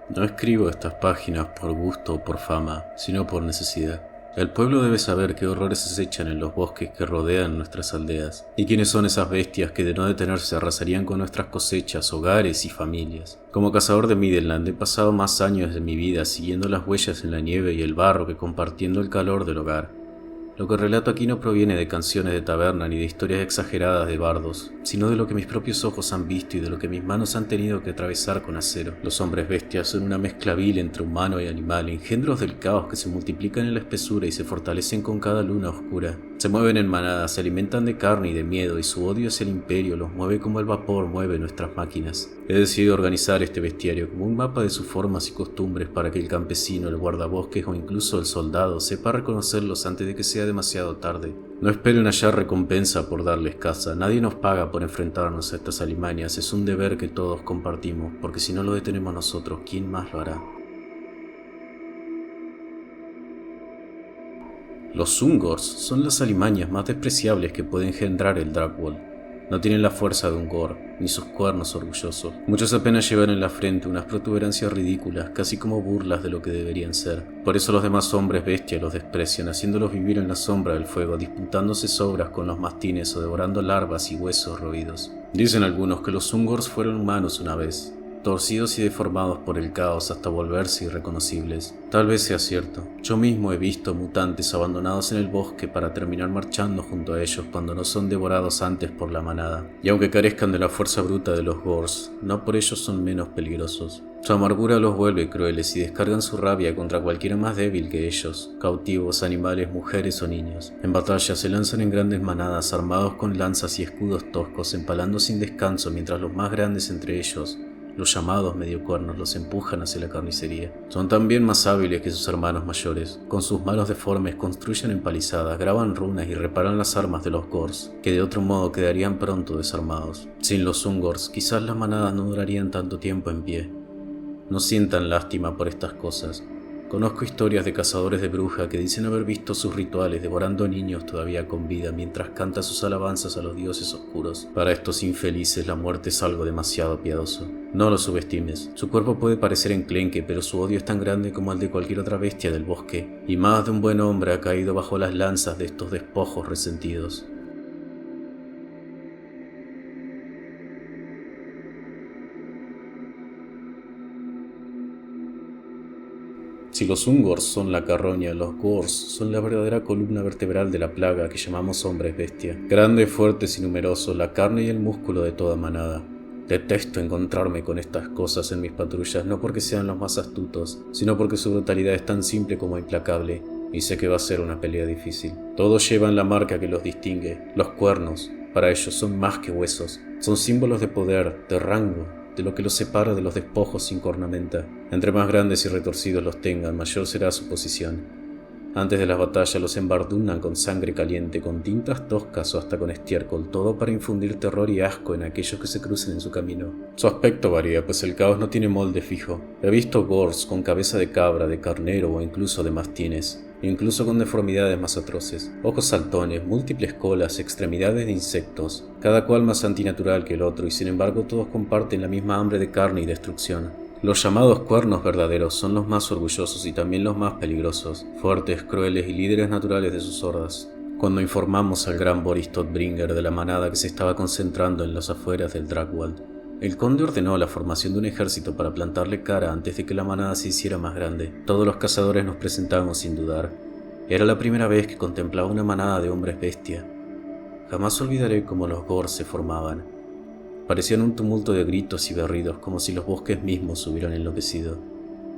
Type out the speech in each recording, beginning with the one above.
No escribo estas páginas por gusto o por fama, sino por necesidad. El pueblo debe saber qué horrores se acechan en los bosques que rodean nuestras aldeas, y quiénes son esas bestias que de no detenerse arrasarían con nuestras cosechas, hogares y familias. Como cazador de Midland he pasado más años de mi vida siguiendo las huellas en la nieve y el barro que compartiendo el calor del hogar. Lo que relato aquí no proviene de canciones de taberna ni de historias exageradas de bardos, sino de lo que mis propios ojos han visto y de lo que mis manos han tenido que atravesar con acero. Los hombres bestias son una mezcla vil entre humano y animal, engendros del caos que se multiplican en la espesura y se fortalecen con cada luna oscura. Se mueven en manadas, se alimentan de carne y de miedo, y su odio hacia el imperio los mueve como el vapor mueve nuestras máquinas. He decidido organizar este bestiario como un mapa de sus formas y costumbres para que el campesino, el guardabosques o incluso el soldado sepa reconocerlos antes de que sea demasiado tarde. No esperen hallar recompensa por darles caza. Nadie nos paga por enfrentarnos a estas alimañas. Es un deber que todos compartimos, porque si no lo detenemos nosotros, ¿quién más lo hará? Los Ungors son las alimañas más despreciables que puede engendrar el Dragwall. No tienen la fuerza de un Gore, ni sus cuernos orgullosos. Muchos apenas llevan en la frente unas protuberancias ridículas, casi como burlas de lo que deberían ser. Por eso los demás hombres bestias los desprecian, haciéndolos vivir en la sombra del fuego, disputándose sobras con los mastines o devorando larvas y huesos roídos. Dicen algunos que los Ungors fueron humanos una vez, torcidos y deformados por el caos hasta volverse irreconocibles. Tal vez sea cierto. Yo mismo he visto mutantes abandonados en el bosque para terminar marchando junto a ellos cuando no son devorados antes por la manada. Y aunque carezcan de la fuerza bruta de los Gors, no por ello son menos peligrosos. Su amargura los vuelve crueles y descargan su rabia contra cualquiera más débil que ellos, cautivos, animales, mujeres o niños. En batalla se lanzan en grandes manadas armados con lanzas y escudos toscos, empalando sin descanso mientras los más grandes entre ellos, los llamados mediocuernos, los empujan hacia la carnicería. Son también más hábiles que sus hermanos mayores. Con sus manos deformes construyen empalizadas, graban runas y reparan las armas de los Gors, que de otro modo quedarían pronto desarmados. Sin los Ungors, quizás las manadas no durarían tanto tiempo en pie. No sientan lástima por estas cosas. Conozco historias de cazadores de bruja que dicen haber visto sus rituales devorando niños todavía con vida mientras canta sus alabanzas a los dioses oscuros. Para estos infelices la muerte es algo demasiado piadoso. No lo subestimes. Su cuerpo puede parecer enclenque, pero su odio es tan grande como el de cualquier otra bestia del bosque, y más de un buen hombre ha caído bajo las lanzas de estos despojos resentidos. Si los Ungors son la carroña, los Gors son la verdadera columna vertebral de la plaga que llamamos hombres bestia. Grandes, fuertes y numerosos, la carne y el músculo de toda manada. Detesto encontrarme con estas cosas en mis patrullas, no porque sean los más astutos, sino porque su brutalidad es tan simple como implacable, y sé que va a ser una pelea difícil. Todos llevan la marca que los distingue, los cuernos. Para ellos son más que huesos, son símbolos de poder, de rango, de lo que los separa de los despojos sin cornamenta. Entre más grandes y retorcidos los tengan, mayor será su posición. Antes de las batallas los embardunan con sangre caliente, con tintas toscas o hasta con estiércol, todo para infundir terror y asco en aquellos que se crucen en su camino. Su aspecto varía, pues el caos no tiene molde fijo. He visto Gors con cabeza de cabra, de carnero o incluso de mastines, incluso con deformidades más atroces, ojos saltones, múltiples colas, extremidades de insectos, cada cual más antinatural que el otro, y sin embargo todos comparten la misma hambre de carne y destrucción. Los llamados cuernos verdaderos son los más orgullosos y también los más peligrosos, fuertes, crueles y líderes naturales de sus hordas. Cuando informamos al gran Boris Todbringer de la manada que se estaba concentrando en las afueras del Dragwall, el conde ordenó la formación de un ejército para plantarle cara antes de que la manada se hiciera más grande. Todos los cazadores nos presentamos sin dudar. Era la primera vez que contemplaba una manada de hombres bestia. Jamás olvidaré cómo los Gors se formaban. Parecían un tumulto de gritos y berridos, como si los bosques mismos hubieran enloquecido.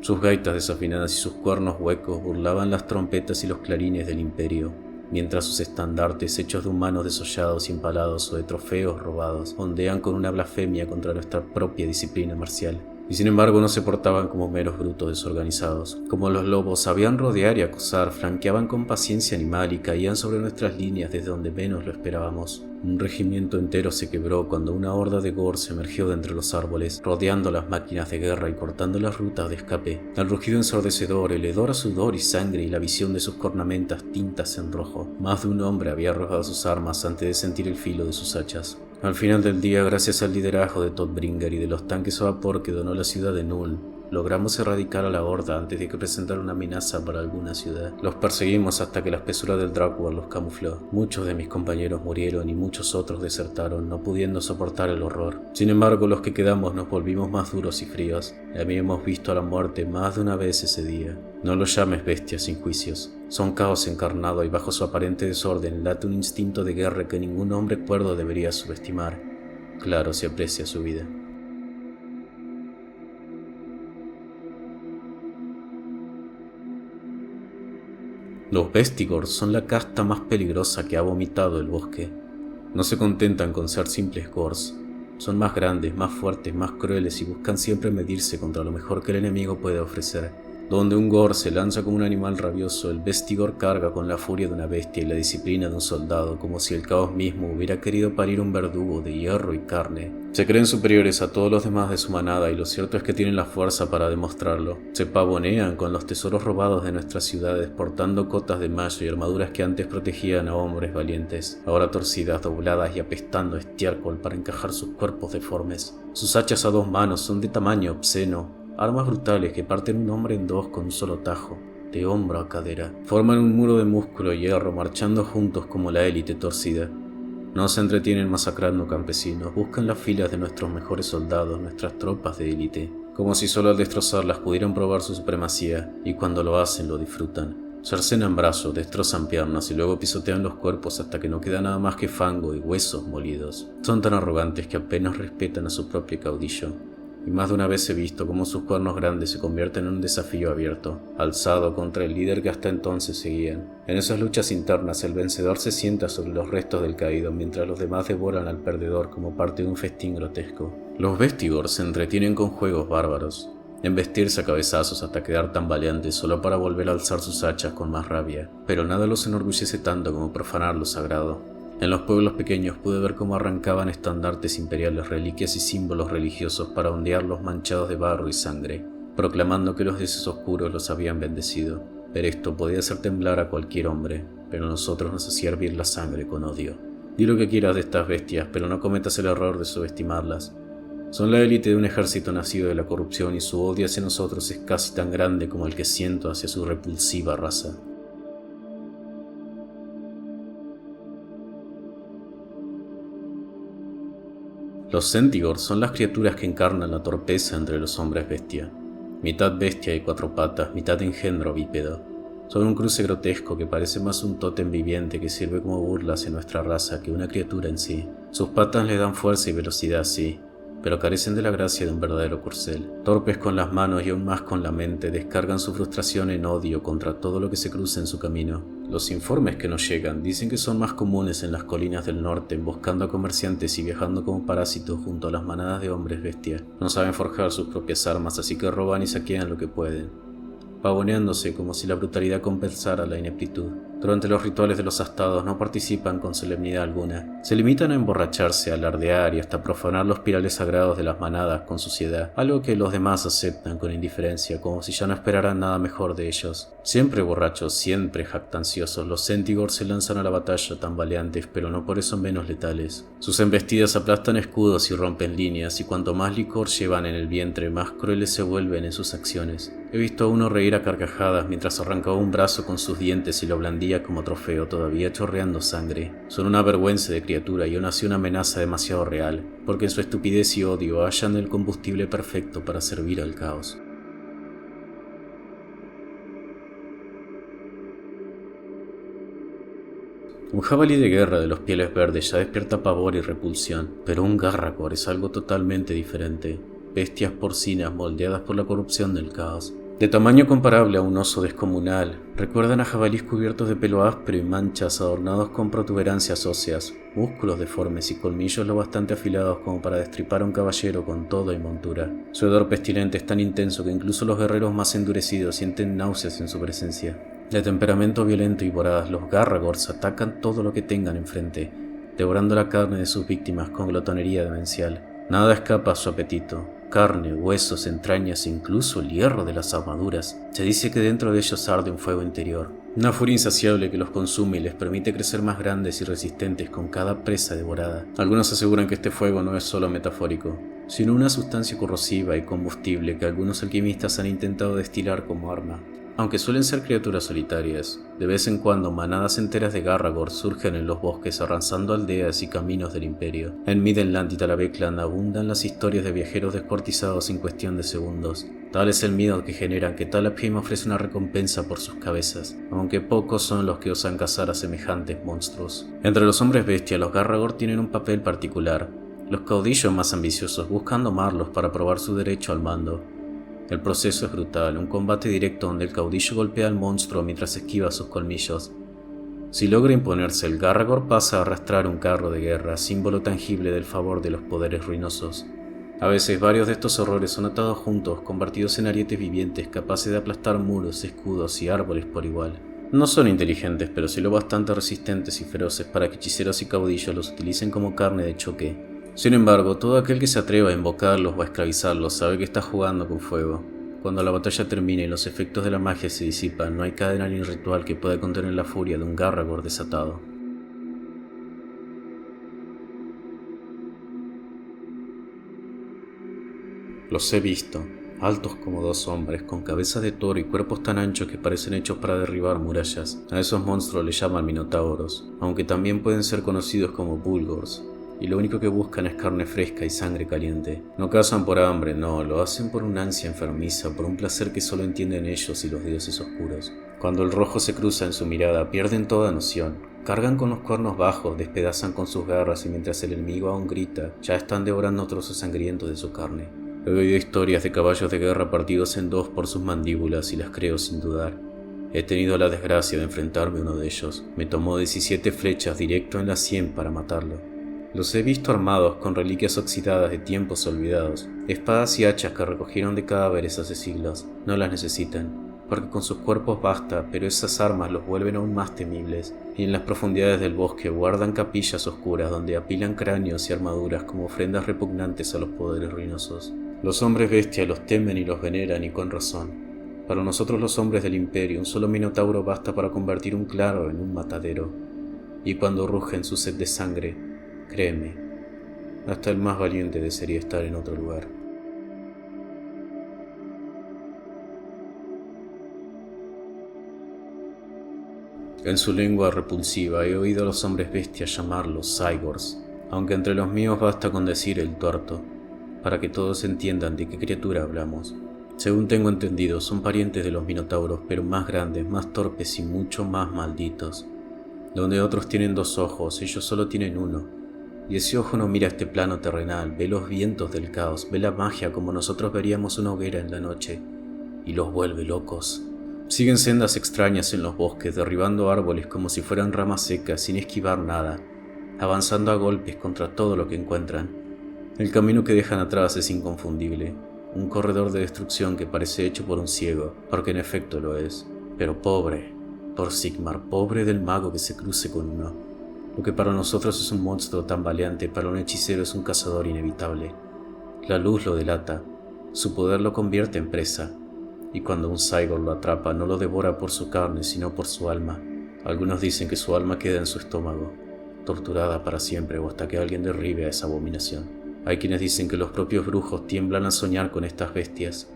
Sus gaitas desafinadas y sus cuernos huecos burlaban las trompetas y los clarines del imperio, mientras sus estandartes, hechos de humanos desollados y empalados o de trofeos robados, ondean con una blasfemia contra nuestra propia disciplina marcial. Y sin embargo no se portaban como meros brutos desorganizados. Como los lobos, sabían rodear y acosar, flanqueaban con paciencia animal y caían sobre nuestras líneas desde donde menos lo esperábamos. Un regimiento entero se quebró cuando una horda de Gors emergió de entre los árboles, rodeando las máquinas de guerra y cortando las rutas de escape. El rugido ensordecedor, el hedor a sudor y sangre y la visión de sus cornamentas tintas en rojo. Más de un hombre había arrojado sus armas antes de sentir el filo de sus hachas. Al final del día, gracias al liderazgo de Todbringer y de los tanques a vapor que donó la ciudad de Null, Logramos erradicar a la horda antes de que presentara una amenaza para alguna ciudad. Los perseguimos hasta que la espesura del Drakworld los camufló. Muchos de mis compañeros murieron y muchos otros desertaron, no pudiendo soportar el horror. Sin embargo, los que quedamos nos volvimos más duros y fríos. Habíamos visto a la muerte más de una vez ese día. No los llames bestias sin juicios. Son caos encarnado y bajo su aparente desorden late un instinto de guerra que ningún hombre cuerdo debería subestimar. Claro, si aprecia su vida. Los Vestigor son la casta más peligrosa que ha vomitado el bosque. No se contentan con ser simples Gors. Son más grandes, más fuertes, más crueles y buscan siempre medirse contra lo mejor que el enemigo puede ofrecer. Donde un Gor se lanza como un animal rabioso, el Vestigor carga con la furia de una bestia y la disciplina de un soldado, como si el caos mismo hubiera querido parir un verdugo de hierro y carne. Se creen superiores a todos los demás de su manada y lo cierto es que tienen la fuerza para demostrarlo. Se pavonean con los tesoros robados de nuestras ciudades, portando cotas de mayo y armaduras que antes protegían a hombres valientes, ahora torcidas, dobladas y apestando estiércol para encajar sus cuerpos deformes. Sus hachas a 2 manos son de tamaño obsceno, armas brutales que parten un hombre en 2 con un solo tajo, de hombro a cadera. Forman un muro de músculo y hierro marchando juntos como la élite torcida. No se entretienen masacrando campesinos, buscan las filas de nuestros mejores soldados, nuestras tropas de élite, como si solo al destrozarlas pudieran probar su supremacía, y cuando lo hacen lo disfrutan. Cercenan brazos, destrozan piernas y luego pisotean los cuerpos hasta que no queda nada más que fango y huesos molidos. Son tan arrogantes que apenas respetan a su propio caudillo. Y más de una vez he visto cómo sus cuernos grandes se convierten en un desafío abierto, alzado contra el líder que hasta entonces seguían. En esas luchas internas el vencedor se sienta sobre los restos del caído mientras los demás devoran al perdedor como parte de un festín grotesco. Los Vestigor se entretienen con juegos bárbaros, embestirse a cabezazos hasta quedar tambaleantes solo para volver a alzar sus hachas con más rabia, pero nada los enorgullece tanto como profanar lo sagrado. En los pueblos pequeños pude ver cómo arrancaban estandartes imperiales, reliquias y símbolos religiosos para ondearlos manchados de barro y sangre, proclamando que los dioses oscuros los habían bendecido. Pero esto podía hacer temblar a cualquier hombre, pero a nosotros nos hacía hervir la sangre con odio. Di lo que quieras de estas bestias, pero no cometas el error de subestimarlas. Son la élite de un ejército nacido de la corrupción y su odio hacia nosotros es casi tan grande como el que siento hacia su repulsiva raza. Los Centigur son las criaturas que encarnan la torpeza entre los hombres bestia. Mitad bestia de 4 patas, mitad engendro bípedo. Son un cruce grotesco que parece más un tótem viviente que sirve como burla hacia nuestra raza que una criatura en sí. Sus patas le dan fuerza y velocidad, sí, pero carecen de la gracia de un verdadero corcel. Torpes con las manos y aún más con la mente, descargan su frustración en odio contra todo lo que se cruza en su camino. Los informes que nos llegan dicen que son más comunes en las colinas del norte, emboscando a comerciantes y viajando como parásitos junto a las manadas de hombres bestia. No saben forjar sus propias armas, así que roban y saquean lo que pueden, pavoneándose como si la brutalidad compensara la ineptitud. Durante los rituales de los astados no participan con solemnidad alguna. Se limitan a emborracharse, a alardear y hasta profanar los pirales sagrados de las manadas con suciedad, algo que los demás aceptan con indiferencia, como si ya no esperaran nada mejor de ellos. Siempre borrachos, siempre jactanciosos, los Centigur se lanzan a la batalla tambaleantes, pero no por eso menos letales. Sus embestidas aplastan escudos y rompen líneas, y cuanto más licor llevan en el vientre, más crueles se vuelven en sus acciones. He visto a uno reír a carcajadas mientras arrancaba un brazo con sus dientes y lo blandía como trofeo, todavía chorreando sangre. Son una vergüenza de criatura y aún así una amenaza demasiado real, porque en su estupidez y odio hallan el combustible perfecto para servir al caos. Un jabalí de guerra de los pieles verdes ya despierta pavor y repulsión, pero un Garrakor es algo totalmente diferente. Bestias porcinas moldeadas por la corrupción del caos. De tamaño comparable a un oso descomunal, recuerdan a jabalíes cubiertos de pelo áspero y manchas adornados con protuberancias óseas, músculos deformes y colmillos lo bastante afilados como para destripar a un caballero con todo y montura. Su hedor pestilente es tan intenso que incluso los guerreros más endurecidos sienten náuseas en su presencia. De temperamento violento y voraz, los Garragors atacan todo lo que tengan enfrente, devorando la carne de sus víctimas con glotonería demencial. Nada escapa a su apetito. carne, huesos, entrañas e incluso el hierro de las armaduras. Se dice que dentro de ellos arde un fuego interior, una furia insaciable que los consume y les permite crecer más grandes y resistentes con cada presa devorada. Algunos aseguran que este fuego no es solo metafórico, sino una sustancia corrosiva y combustible que algunos alquimistas han intentado destilar como arma. Aunque suelen ser criaturas solitarias, de vez en cuando manadas enteras de Garragor surgen en los bosques arrasando aldeas y caminos del imperio. En Midenland y Talavekland abundan las historias de viajeros descuartizados en cuestión de segundos. Tal es el miedo que generan que Talabheim ofrece una recompensa por sus cabezas, aunque pocos son los que osan cazar a semejantes monstruos. Entre los hombres bestia, los Garragor tienen un papel particular. Los caudillos más ambiciosos buscan domarlos para probar su derecho al mando. El proceso es brutal, un combate directo donde el caudillo golpea al monstruo mientras esquiva sus colmillos. Si logra imponerse, el Garragor pasa a arrastrar un carro de guerra, símbolo tangible del favor de los poderes ruinosos. A veces varios de estos horrores son atados juntos, convertidos en arietes vivientes capaces de aplastar muros, escudos y árboles por igual. No son inteligentes, pero sí lo bastante resistentes y feroces para que hechiceros y caudillos los utilicen como carne de choque. Sin embargo, todo aquel que se atreva a invocarlos o a esclavizarlos sabe que está jugando con fuego. Cuando la batalla termina y los efectos de la magia se disipan, no hay cadena ni ritual que pueda contener la furia de un Garragor desatado. Los he visto, altos como dos hombres, con cabezas de toro y cuerpos tan anchos que parecen hechos para derribar murallas. A esos monstruos les llaman minotauros, aunque también pueden ser conocidos como bulgors. Y lo único que buscan es carne fresca y sangre caliente. No cazan por hambre, no, lo hacen por una ansia enfermiza, por un placer que solo entienden ellos y los dioses oscuros. Cuando el rojo se cruza en su mirada, pierden toda noción. Cargan con los cuernos bajos, despedazan con sus garras y mientras el enemigo aún grita, ya están devorando trozos sangrientos de su carne. He oído historias de caballos de guerra partidos en dos por sus mandíbulas y las creo sin dudar. He tenido la desgracia de enfrentarme a uno de ellos. Me tomó 17 flechas directo en la sien para matarlo. Los he visto armados con reliquias oxidadas de tiempos olvidados, espadas y hachas que recogieron de cadáveres hace siglos. No las necesitan, porque con sus cuerpos basta, pero esas armas los vuelven aún más temibles, y en las profundidades del bosque guardan capillas oscuras donde apilan cráneos y armaduras como ofrendas repugnantes a los poderes ruinosos. Los hombres bestia los temen y los veneran, y con razón. Para nosotros los hombres del imperio, un solo minotauro basta para convertir un claro en un matadero, y cuando rugen su sed de sangre, créeme, hasta el más valiente desearía estar en otro lugar. En su lengua repulsiva he oído a los hombres bestias llamarlos Cygors, aunque entre los míos basta con decir el tuerto, para que todos entiendan de qué criatura hablamos. Según tengo entendido, son parientes de los minotauros, pero más grandes, más torpes y mucho más malditos. Donde otros tienen 2 ojos, ellos solo tienen uno. Y ese ojo no mira este plano terrenal, ve los vientos del caos, ve la magia como nosotros veríamos una hoguera en la noche, y los vuelve locos. Siguen sendas extrañas en los bosques, derribando árboles como si fueran ramas secas, sin esquivar nada, avanzando a golpes contra todo lo que encuentran. El camino que dejan atrás es inconfundible, un corredor de destrucción que parece hecho por un ciego, porque en efecto lo es, pero pobre, por Sigmar, pobre del mago que se cruce con uno. Lo que para nosotros es un monstruo tan valiente, para un hechicero es un cazador inevitable. La luz lo delata, su poder lo convierte en presa, y cuando un Cygor lo atrapa no lo devora por su carne, sino por su alma. Algunos dicen que su alma queda en su estómago, torturada para siempre o hasta que alguien derribe a esa abominación. Hay quienes dicen que los propios brujos tiemblan al soñar con estas bestias,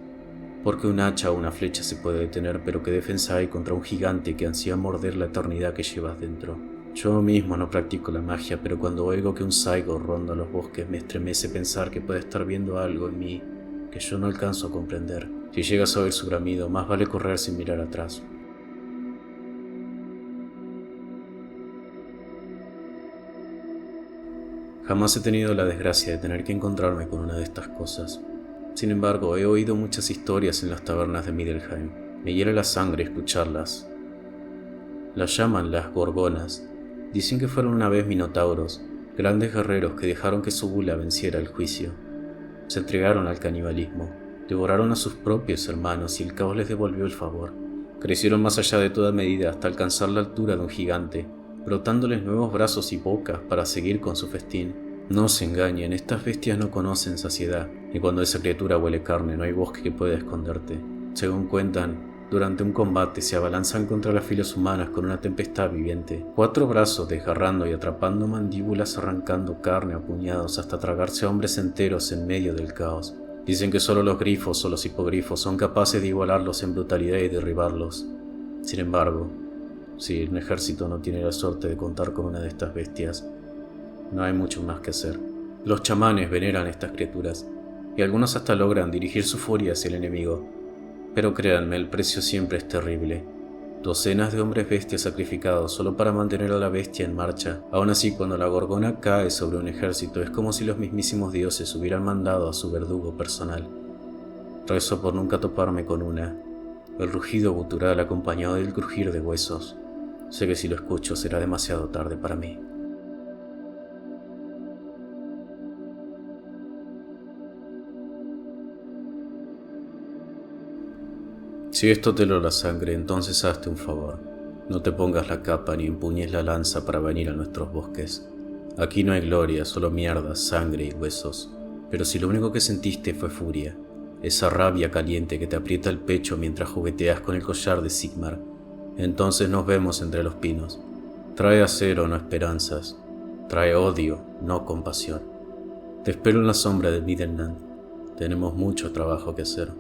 porque un hacha o una flecha se puede detener, pero ¿qué defensa hay contra un gigante que ansía morder la eternidad que llevas dentro? Yo mismo no practico la magia, pero cuando oigo que un Cygor ronda los bosques me estremece pensar que puede estar viendo algo en mí que yo no alcanzo a comprender. Si llegas a oír su bramido, más vale correr sin mirar atrás. Jamás he tenido la desgracia de tener que encontrarme con una de estas cosas. Sin embargo, he oído muchas historias en las tabernas de Middleheim. Me hiela la sangre escucharlas. Las llaman las Gorgonas. Dicen que fueron una vez minotauros, grandes guerreros que dejaron que su bula venciera el juicio. Se entregaron al canibalismo, devoraron a sus propios hermanos y el caos les devolvió el favor. Crecieron más allá de toda medida hasta alcanzar la altura de un gigante, brotándoles nuevos brazos y bocas para seguir con su festín. No se engañen, estas bestias no conocen saciedad, y cuando esa criatura huele carne no hay bosque que pueda esconderte. Según cuentan, durante un combate se abalanzan contra las filas humanas con una tempestad viviente, 4 brazos desgarrando y atrapando mandíbulas, arrancando carne a puñados hasta tragarse a hombres enteros en medio del caos. Dicen que solo los grifos o los hipogrifos son capaces de igualarlos en brutalidad y derribarlos. Sin embargo, si un ejército no tiene la suerte de contar con una de estas bestias, no hay mucho más que hacer. Los chamanes veneran a estas criaturas, y algunos hasta logran dirigir su furia hacia el enemigo. Pero créanme, el precio siempre es terrible. Docenas de hombres bestias sacrificados solo para mantener a la bestia en marcha. Aún así, cuando la gorgona cae sobre un ejército, es como si los mismísimos dioses hubieran mandado a su verdugo personal. Rezo por nunca toparme con una. El rugido gutural acompañado del crujir de huesos. Sé que si lo escucho será demasiado tarde para mí. Si esto te lo la sangre, entonces hazte un favor. No te pongas la capa ni empuñes la lanza para venir a nuestros bosques. Aquí no hay gloria, solo mierda, sangre y huesos. Pero si lo único que sentiste fue furia, esa rabia caliente que te aprieta el pecho mientras jugueteas con el collar de Sigmar, entonces nos vemos entre los pinos. Trae acero, no esperanzas. Trae odio, no compasión. Te espero en la sombra de Middenland. Tenemos mucho trabajo que hacer.